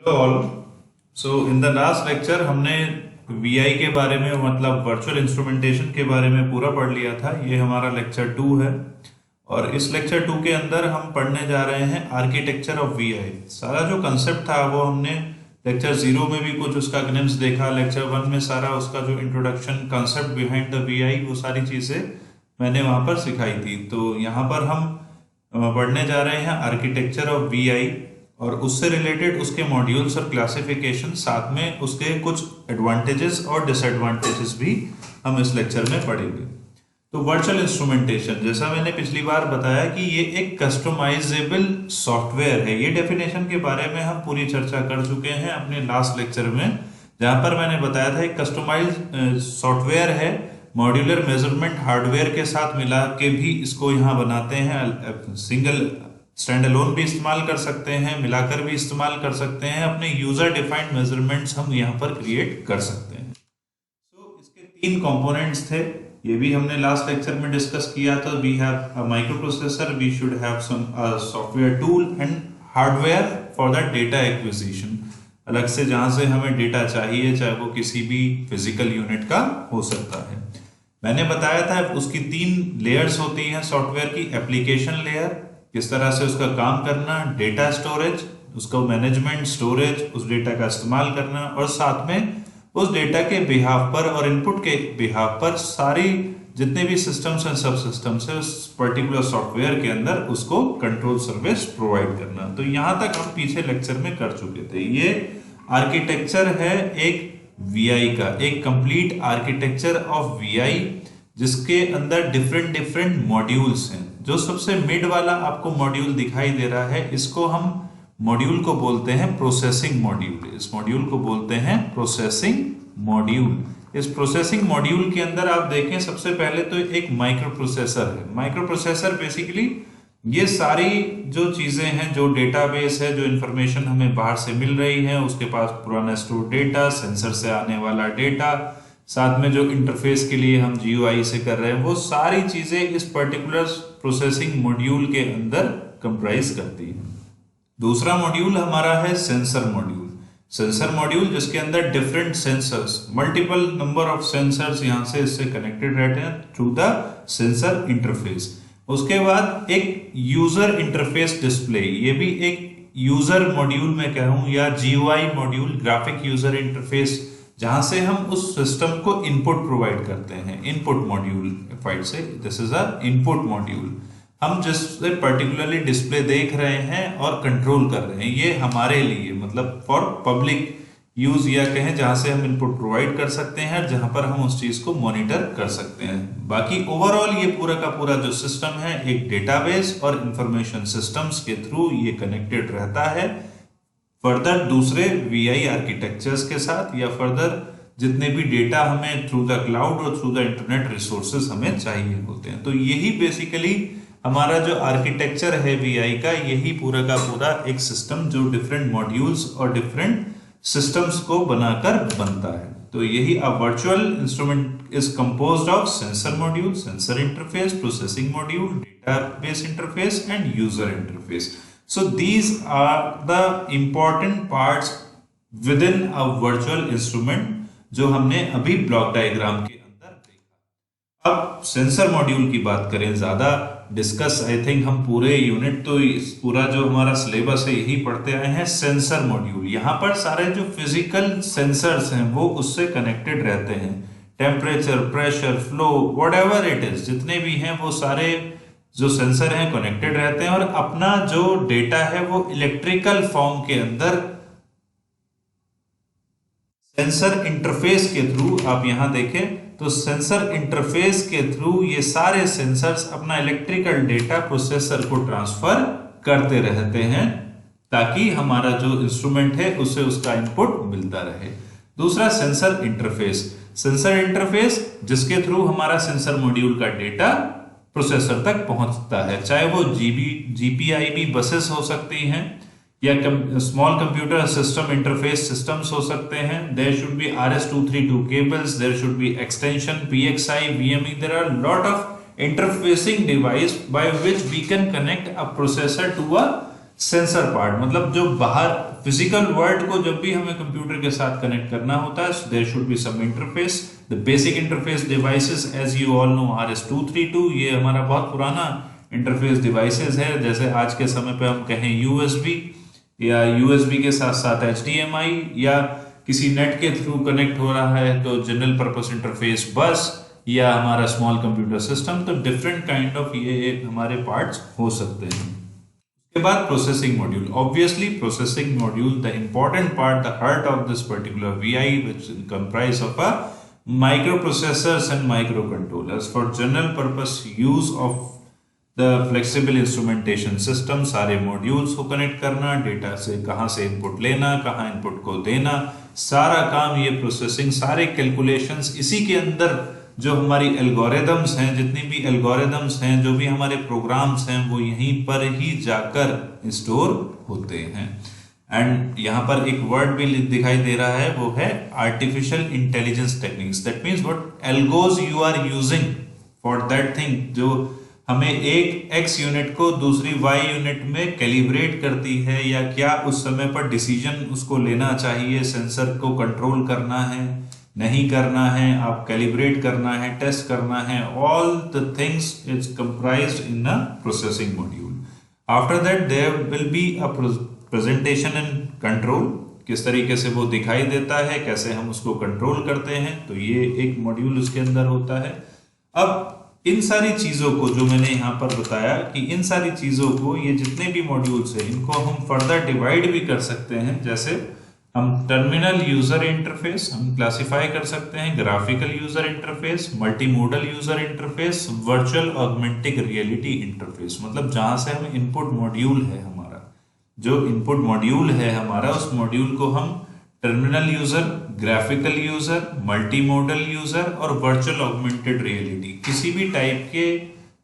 Hello all. So in the last lecture हमने VI के बारे में मतलब वर्चुअल इंस्ट्रूमेंटेशन के बारे में पूरा पढ़ लिया था। ये हमारा लेक्चर 2 है और इस लेक्चर 2 के अंदर हम पढ़ने जा रहे हैं आर्किटेक्चर ऑफ वीआई। सारा जो कंसेप्ट था वो हमने लेक्चर 0 में भी कुछ उसका ग्लिम्स देखा, लेक्चर 1 में सारा उसका जो introduction concept behind the VI वो सारी चीजें मैंने वहां पर सिखाई थी। तो यहाँ पर हम पढ़ने जा रहे हैं आर्किटेक्चर ऑफ वीआई और उससे रिलेटेड उसके मॉड्यूल्स और क्लासिफिकेशन, साथ में उसके कुछ एडवांटेजेस और डिसएडवांटेजेस भी हम इस लेक्चर में पढ़ेंगे। तो वर्चुअल इंस्ट्रूमेंटेशन, जैसा मैंने पिछली बार बताया कि ये एक कस्टमाइजेबल सॉफ्टवेयर है। ये डेफिनेशन के बारे में हम पूरी चर्चा कर चुके हैं अपने लास्ट लेक्चर में, जहां पर मैंने बताया था एक कस्टमाइज सॉफ्टवेयर है, मॉड्यूलर मेजरमेंट हार्डवेयर के साथ मिला के भी इसको यहाँ बनाते हैं। सिंगल स्टैंड अलोन भी इस्तेमाल कर सकते हैं, मिलाकर भी इस्तेमाल कर सकते हैं, अपने यूजर डिफाइंड मेजरमेंट्स हम यहाँ पर क्रिएट कर सकते हैं। तो इसके 3 कंपोनेंट्स थे, ये भी हमने लास्ट लेक्चर में डिस्कस किया था। We have a microprocessor, we should have some software tool and hardware for the data acquisition. अलग से जहां से हमें डेटा चाहिए, चाहे वो किसी भी फिजिकल यूनिट का हो सकता है। मैंने बताया था उसकी 3 लेयर्स होती हैं सॉफ्टवेयर की। एप्लीकेशन लेयर, किस तरह से उसका काम करना, डेटा स्टोरेज, उसका मैनेजमेंट, स्टोरेज, उस डेटा का इस्तेमाल करना, और साथ में उस डेटा के बिहाफ पर और इनपुट के बिहाफ पर सारी जितने भी सिस्टम्स एंड सब सिस्टम्स है उस पर्टिकुलर सॉफ्टवेयर के अंदर उसको कंट्रोल सर्विस प्रोवाइड करना। तो यहां तक हम पीछे लेक्चर में कर चुके थे। ये आर्किटेक्चर है एक वीआई का, एक कंप्लीट आर्किटेक्चर ऑफ वीआई, जिसके अंदर डिफरेंट मॉड्यूल्स हैं। जो सबसे मिड वाला आपको मॉड्यूल दिखाई दे रहा है, इसको हम मॉड्यूल को बोलते हैं प्रोसेसिंग मॉड्यूल। इस मॉड्यूल को बोलते हैं प्रोसेसिंग मॉड्यूल। इस प्रोसेसिंग मॉड्यूल के अंदर आप देखें, सबसे पहले तो एक माइक्रो प्रोसेसर है। माइक्रो प्रोसेसर बेसिकली ये सारी जो चीजें हैं, जो डेटाबेस है, जो इंफॉर्मेशन हमें बाहर से मिल रही है, उसके पास पुराना स्टोर डेटा, सेंसर से आने वाला डेटा, साथ में जो इंटरफेस के लिए हम जीयूआई से कर रहे हैं, वो सारी चीजें इस पर्टिकुलर प्रोसेसिंग मॉड्यूल के अंदर कंप्राइज करती है। दूसरा मॉड्यूल हमारा है सेंसर मॉड्यूल। सेंसर मॉड्यूल जिसके अंदर different sensors, multiple number of sensors यहां से इससे कनेक्टेड रहते हैं थ्रू द सेंसर इंटरफेस। उसके बाद एक यूजर इंटरफेस डिस्प्ले, ये भी एक यूजर मॉड्यूल में कहूं या GUI module, graphic user interface, जहां से हम उस सिस्टम को इनपुट प्रोवाइड करते हैं। इनपुट मॉड्यूल फाइल से, this is a input module. हम जिससे पर्टिकुलरली डिस्प्ले देख रहे हैं और कंट्रोल कर रहे हैं, ये हमारे लिए मतलब फॉर पब्लिक यूज या कहें जहां से हम इनपुट प्रोवाइड कर सकते हैं, जहां पर हम उस चीज को मॉनिटर कर सकते हैं। बाकी ओवरऑल ये पूरा का पूरा जो सिस्टम है एक डेटाबेस और इंफॉर्मेशन सिस्टम्स के थ्रू ये कनेक्टेड रहता है फर्दर दूसरे वीआई आर्किटेक्चर्स के साथ, या फर्दर जितने भी डेटा हमें थ्रू द क्लाउड और थ्रू द इंटरनेट रिसोर्सेज हमें चाहिए होते हैं। तो यही बेसिकली हमारा जो आर्किटेक्चर है वीआई का, यही पूरा का पूरा एक सिस्टम जो डिफरेंट मॉड्यूल्स और डिफरेंट सिस्टम्स को बनाकर बनता है। तो यही a virtual instrument is composed of sensor module, sensor interface, processing module, database interface and user interface. So these are the important parts within a virtual instrument जो हमने अभी ब्लॉक डायग्राम के अंदर देखा। अब सेंसर मॉड्यूल की बात करें, ज्यादा डिस्कस आई थिंक हम पूरे यूनिट तो इस पूरा जो हमारा सिलेबस है यही पढ़ते आए हैं। सेंसर मॉड्यूल, यहाँ पर सारे जो फिजिकल सेंसर्स हैं वो उससे कनेक्टेड रहते हैं। Temperature, pressure, flow, whatever it is, जितने भी हैं वो सारे जो सेंसर हैं कनेक्टेड रहते हैं और अपना जो डेटा है वो इलेक्ट्रिकल फॉर्म के अंदर सेंसर इंटरफेस के थ्रू, आप यहां देखें तो सेंसर इंटरफेस के थ्रू ये सारे सेंसर्स अपना इलेक्ट्रिकल डेटा प्रोसेसर को ट्रांसफर करते रहते हैं, ताकि हमारा जो इंस्ट्रूमेंट है उसे उसका इनपुट मिलता रहे। दूसरा सेंसर इंटरफेस, सेंसर इंटरफेस जिसके थ्रू हमारा सेंसर मॉड्यूल का डेटा प्रोसेसर तक पहुंचता है, चाहे वो जीपीआईबी बसेस हो सकती हैं या small computer system interface systems हो सकते हैं। There should be RS-232 cables, there should be extension, PXI, VME, there are lot of interfacing device by which we can connect a processor to a sensor part, मतलब जो बाहर physical world को जब भी हमें कंप्यूटर के साथ connect करना होता है, there should be some interface. The basic interface devices as you all know RS-232, ये हमारा बहुत पुराना इंटरफेस डिवाइसेस है। जैसे आज के समय पे हम कहें USB, या USB के साथ साथ HDMI, या किसी नेट के थ्रू कनेक्ट हो रहा है तो जनरल पर्पस इंटरफेस बस, या हमारा स्मॉल कंप्यूटर सिस्टम। तो डिफरेंट काइंड ऑफ ये हमारे पार्ट्स हो सकते हैं। उसके बाद processing module. Obviously processing module the important part, the heart of this particular VI, which comprise of a microprocessors and microcontrollers for general purpose use of the flexible instrumentation system। सारे modules को connect करना, data से कहाँ से input लेना, कहाँ input को देना, सारा काम ये प्रोसेसिंग, सारे कैलकुलेशंस इसी के अंदर। जो हमारी एल्गोरिदम्स हैं, जितनी भी एल्गोरिदम्स हैं, जो भी हमारे प्रोग्राम्स हैं, वो यहीं पर ही जाकर स्टोर होते हैं। एंड यहाँ पर एक वर्ड भी दिखाई दे रहा है, वो है artificial intelligence techniques. That means what algos you are using for that thing, जो हमें एक X यूनिट को दूसरी Y यूनिट में कैलिब्रेट करती है, या क्या उस समय पर डिसीजन उसको लेना चाहिए, सेंसर को कंट्रोल करना है, नहीं करना है, आप कैलिब्रेट करना है, टेस्ट करना है। All the things is comprised in a processing module. After that there will be a presentation and control. किस तरीके से वो दिखाई देता है, कैसे हम उसको कंट्रोल करते हैं, तो ये एक मॉड्यूल उसके अंदर होता है। अब इन सारी चीजों को जो मैंने यहाँ पर बताया कि इन सारी चीजों को, ये जितने भी मॉड्यूल्स हैं, इनको हम फर्दर डिवाइड भी कर सकते हैं। जैसे हम टर्मिनल यूजर इंटरफेस हम क्लासिफाई कर सकते हैं, graphical user interface, multimodal user interface, virtual augmented reality interface. मतलब जहां से हम इनपुट मॉड्यूल है हमारा, जो इनपुट मॉड्यूल है हमारा, उस मॉड्यूल को हम terminal user, graphical user, multimodal user और वर्चुअल ऑगमेंटेड रियलिटी, किसी भी टाइप के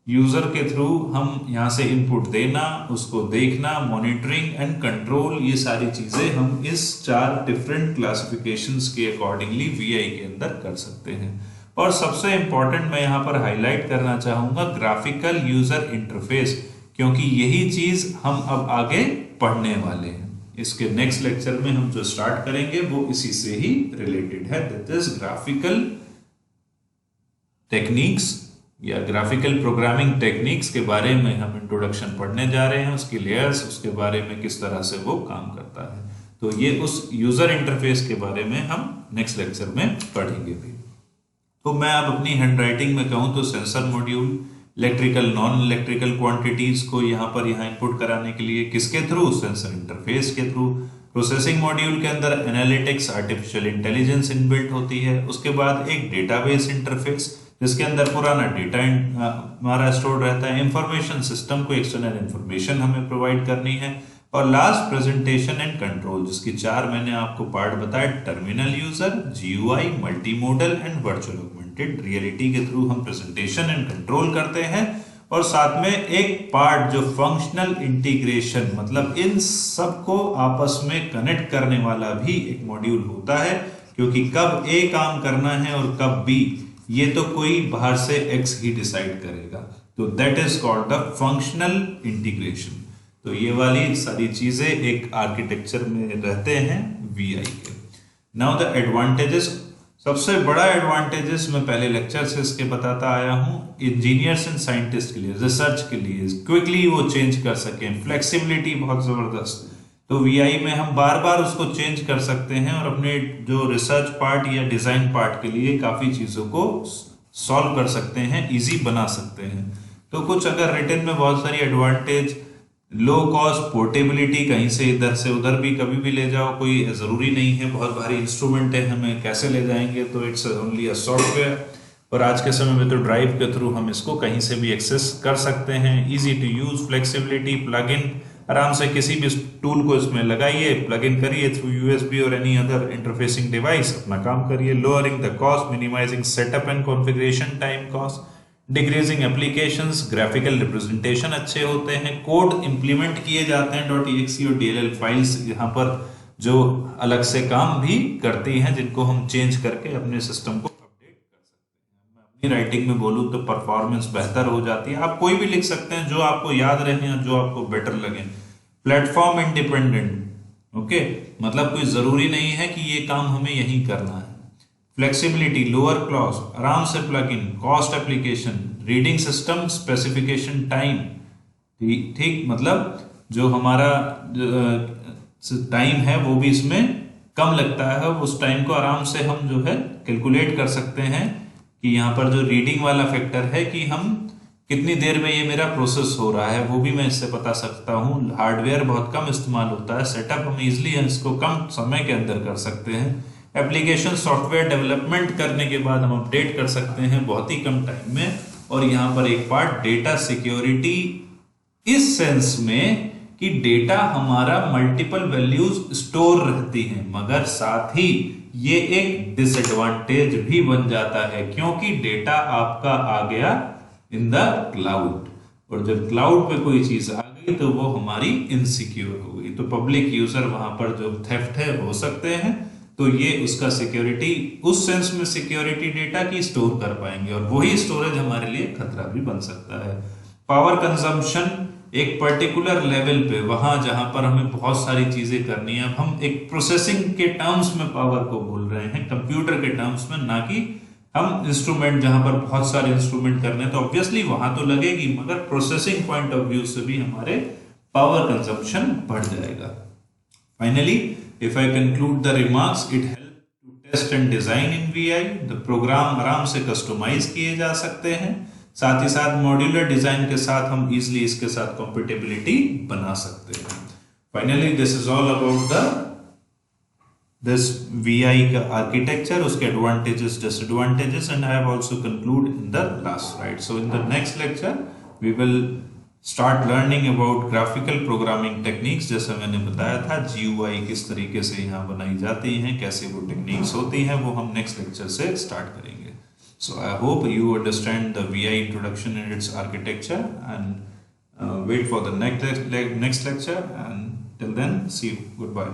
यूजर के थ्रू हम यहाँ से इनपुट देना, उसको देखना, मॉनिटरिंग एंड कंट्रोल, ये सारी चीजें हम इस 4 डिफरेंट क्लासिफिकेशंस के अकॉर्डिंगली VI के अंदर कर सकते हैं। और सबसे इंपॉर्टेंट मैं यहाँ पर हाईलाइट करना चाहूंगा ग्राफिकल यूजर इंटरफेस, क्योंकि यही चीज हम अब आगे पढ़ने वाले हैं। इसके नेक्स्ट लेक्चर में हम जो स्टार्ट करेंगे वो इसी से ही रिलेटेड है, दैट इज ग्राफिकल टेक्निक्स या ग्राफिकल प्रोग्रामिंग टेक्निक्स के बारे में हम इंट्रोडक्शन पढ़ने जा रहे हैं, उसकी लेयर्स, उसके बारे में किस तरह से वो काम करता है। तो ये उस यूजर इंटरफेस के बारे में हम नेक्स्ट लेक्चर में पढ़ेंगे भी। तो मैं अब अपनी हैंडराइटिंग में कहूँ तो sensor module, electrical non electrical quantities को यहाँ इनपुट कराने के लिए किसके थ्रू, सेंसर इंटरफेस के थ्रू। प्रोसेसिंग मॉड्यूल के अंदर एनालिटिक्स, आर्टिफिशियल इंटेलिजेंस इनबिल्ट होती है। उसके बाद एक डेटाबेस इंटरफेस जिसके अंदर पुराना डेटा हमारा स्टोर रहता है, इंफॉर्मेशन सिस्टम को एक्सटर्नल इंफॉर्मेशन हमें प्रोवाइड करनी है, और लास्ट प्रेजेंटेशन एंड कंट्रोल, जिसकी 4 मैंने आपको पार्ट बताया, terminal user, GUI, multimodal and virtual augmented reality के थ्रू हम प्रेजेंटेशन एंड कंट्रोल करते हैं। और साथ में एक पार्ट जो फंक्शनल इंटीग्रेशन, मतलब इन सबको आपस में कनेक्ट करने वाला भी एक मॉड्यूल होता है, क्योंकि कब A काम करना है और कब B, ये तो कोई बाहर से X ही डिसाइड करेगा। तो that is called the functional integration. तो ये वाली सारी चीजें एक आर्किटेक्चर में रहते हैं VI के। नाउ द एडवांटेजेस, सबसे बड़ा एडवांटेजेस मैं पहले लेक्चर से इसके बताता आया हूं, इंजीनियर्स एंड साइंटिस्ट के लिए, रिसर्च के लिए, क्विकली वो चेंज कर सकें, फ्लेक्सिबिलिटी बहुत जबरदस्त। तो VI में हम बार बार उसको चेंज कर सकते हैं और अपने जो रिसर्च पार्ट या डिजाइन पार्ट के लिए काफी चीजों को सॉल्व कर सकते हैं, इजी बना सकते हैं। तो कुछ अगर रिटन में बहुत सारी एडवांटेज, लो कॉस्ट, पोर्टेबिलिटी, कहीं से इधर से उधर भी कभी भी ले जाओ, कोई जरूरी नहीं है बहुत भारी इंस्ट्रूमेंट है, हमें कैसे ले जाएंगे, तो इट्स ओनली अ सॉफ्टवेयर। और आज के समय में तो ड्राइव के थ्रू हम इसको कहीं से भी एक्सेस कर सकते हैं। Easy to use, flexibility, plug in, आराम से किसी भी टूल को इसमें लगाइए, प्लग इन करिए थ्रू USB और एनी अदर इंटरफेसिंग डिवाइस, अपना काम करिए। Lowering the cost, minimising setup and configuration time cost, decreasing applications, graphical representation अच्छे होते हैं, कोड इंप्लीमेंट किए जाते हैं, .exe और DLL फाइल्स यहाँ पर जो अलग से काम भी करती हैं, जिनको हम चेंज करके अपने सिस्टम को अपडेट कर सकते हैं। मैं अपनी राइटिंग में बोलूँ तो परफॉर्मेंस बेहतर हो जाती है। आप कोई भी लिख सकते हैं जो आपको याद रहे या जो आपको बेटर लगे। प्लेटफॉर्म इंडिपेंडेंट, ओके, मतलब कोई जरूरी नहीं है कि ये काम हमें यहीं करना है। फ्लेक्सिबिलिटी, लोअर क्लॉज, आराम से plug in, cost application, reading system specification time. ठीक, मतलब जो हमारा टाइम है वो भी इसमें कम लगता है, उस टाइम को आराम से हम जो है कैलकुलेट कर सकते हैं कि यहाँ पर जो रीडिंग वाला फैक्टर है कि हम कितनी देर में ये मेरा प्रोसेस हो रहा है वो भी मैं इससे बता सकता हूँ। हार्डवेयर बहुत कम इस्तेमाल होता है, सेटअप हम इजिली इसको कम समय के अंदर कर सकते हैं। एप्लीकेशन सॉफ्टवेयर डेवलपमेंट करने के बाद हम अपडेट कर सकते हैं बहुत ही कम टाइम में। और यहाँ पर एक पार्ट डेटा सिक्योरिटी, इस सेंस में कि डेटा हमारा मल्टीपल वैल्यूज स्टोर रहती हैं, मगर साथ ही ये एक डिसएडवांटेज भी बन जाता है क्योंकि डेटा आपका आ गया इन द क्लाउड, और जब क्लाउड पे कोई चीज आ गई तो वो हमारी इनसिक्योर हो गई, तो पब्लिक यूजर वहां पर जो थेफ्ट है हो सकते हैं। तो ये उसका सिक्योरिटी, उस सेंस में सिक्योरिटी डेटा की स्टोर कर पाएंगे, और वही स्टोरेज हमारे लिए खतरा भी बन सकता है। पावर कंजम्पशन, एक पर्टिकुलर लेवल पे, वहां जहां पर हमें बहुत सारी चीजें करनी है, अब हम एक प्रोसेसिंग के टर्म्स में पावर को बोल रहे हैं, कंप्यूटर के टर्म्स में, ना कि हम इंस्ट्रूमेंट जहां पर बहुत सारे इंस्ट्रूमेंट करने, तो ऑब्वियसली वहां तो लगेगी, मगर प्रोसेसिंग पॉइंट ऑफ व्यू से भी हमारे पावर कंजम्पशन बढ़ जाएगा। Finally, if I conclude the remarks, it help to test and design in VI. The program आराम से कस्टमाइज किए जा सकते हैं, साथ ही साथ मॉड्यूलर डिजाइन के साथ हम इजिली इसके साथ कंपेटिबिलिटी बना सकते हैं। Finally, this is all about this VI का architecture, उसके advantages, disadvantages, and I have also concluded in the last slide. So in the next lecture we will start learning about graphical programming techniques, जैसे मैंने बताया था GUI किस तरीके से यहाँ बनाई जाती हैं, कैसे वो टेक्निक्स होती हैं, वो हम नेक्स्ट लेक्चर से स्टार्ट करेंगे। So I hope you understand the VI introduction and its architecture, and wait for the next lecture, and till then, see you, goodbye.